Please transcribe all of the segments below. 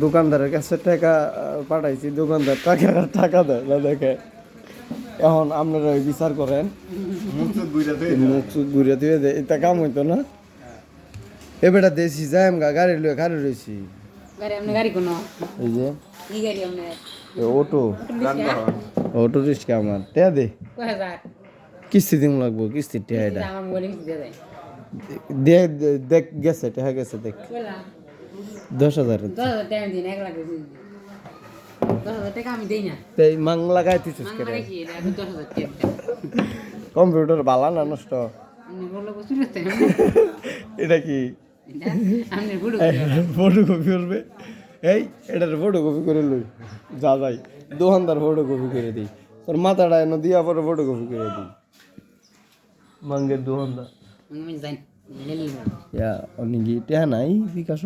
দোকানদারের কাছে টাকা পাঠাইছি, দোকানদার টাকা দেয় না দেখে। এখন আপনারা বিচার করেন, মুখ ঘুরে দিয়ে দেয়, এটা কাম হইতো না। এবারে দেশি যাই আমরা গাড়ি লয়ে গাড়ি রয়েছি, এই যে অটো অটো রিক্সা আমার টেয়া দে কিস্তি দিন লাগবো, কিস্তির টেয়া এটা দিয়ে দেখ গেছে, টেহা গেছে দেখ 10,000 মাং লাগাই দিছিস কম্পিউটার বালা না নষ্ট এটা কি ফটোকপি করবে? এই এটার ফটোকপি করে লই যা যাই দোকানদার ফটোকপি করে দিই, তোর মাথাটা এনে দিয়া পরে ফটোকপি করে দিই মাঙ্গের দোকানদার। অনেক টেহা নাই বিকাশ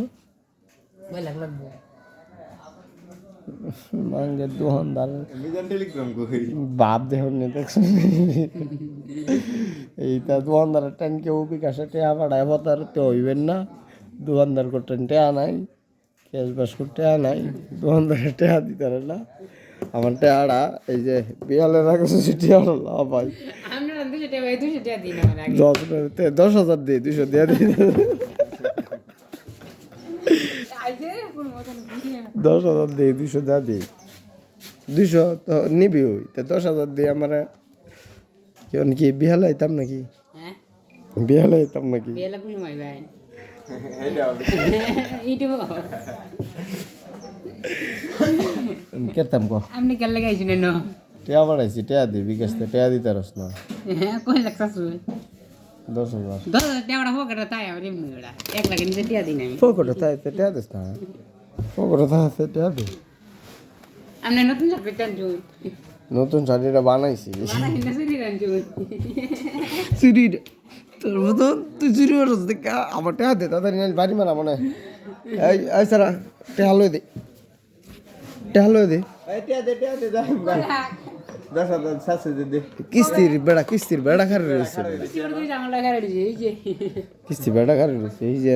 মাঙ্গের দোকানদার বাপ দেখুন এইটা দোকানদারের টাইম কেউ বিকাশে টেহা পাঠায় তার তো হইবেন না। দোকানদার করতেন টেহা নাই, ক্যাশ বাস করতে নাই, দোকানদারের টেহা দিতে না। আমার টেহাটা এই যে বিয়ালের আগে টেহাটা লাভ ভাই 10,000 দিই 200 দিয়ে দিই 10,000 দিই 200 দিয়ে দিই 200 তো নিবি ওই তো 10,000 দিয়ে আমার কেমন কি বিহালে আইতাম নাকি? বিহালে আইতাম নাকি? কেতাম কো আপনি কেন লাগাইছেন না টেয়া বাড়াইছি, টেয়া দি বিকাশ টেয়া দিতে রস না। হ্যাঁ কই লাগছাস 10,000 টেওড়া হোক এটা তাই আমার এমনি ওটা 1 লাখ নিচে টিয়া দিন আমি ফোকটা তাই টেয়া দিস না, ফোকটা তাই টেয়া দি। আপনি নতুন চাকরি চান জুন নতুন শাড়িটা বানাইছি বানাই না চুরি রান জুন চুরি তোর মতন তুই চুরি করছিস দেখ আমার টেয়া দে তাড়াতাড়ি বাড়ি মারা মনে এই এই সারা টেয়া লই দে টেয়া লই দে টেয়া দে 10,000 700 দে কিস্তির বেড়া খারে রয়েছে কিস্তি বেড়া খারে রয়েছে এই যে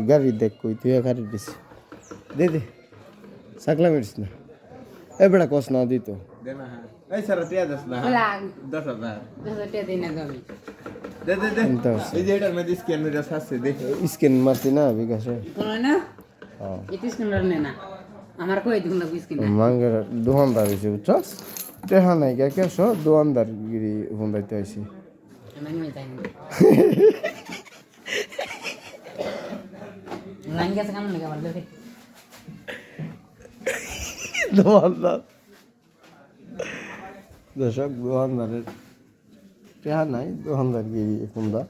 গাড়ি দেখ কই তুই খারে দিস দে দে সাকলা মিটিস না এ বেড়া কস না দিত এই সারা টিয়া দাস না 10,000 টিয়া দিন না আমি দে এই যে এটার মধ্যে স্ক্যান মেরে আছে দে স্ক্যান মারছি না বিকাশে কোন না হ্যাঁ এটা স্ক্যানার না আমার কই দিন না স্ক্যান মাঙ্গের দোকানদার হইছে বুঝছস টেহা নাই কেসো দোকানদার গিরি হুন্দাইতে আইছি আমি তাই না লাঙ্গা কাম লাগা বল দে দোকানদার দর্শক দোকানদারের টেহা নাই দোকানদার গিরি হুন্দা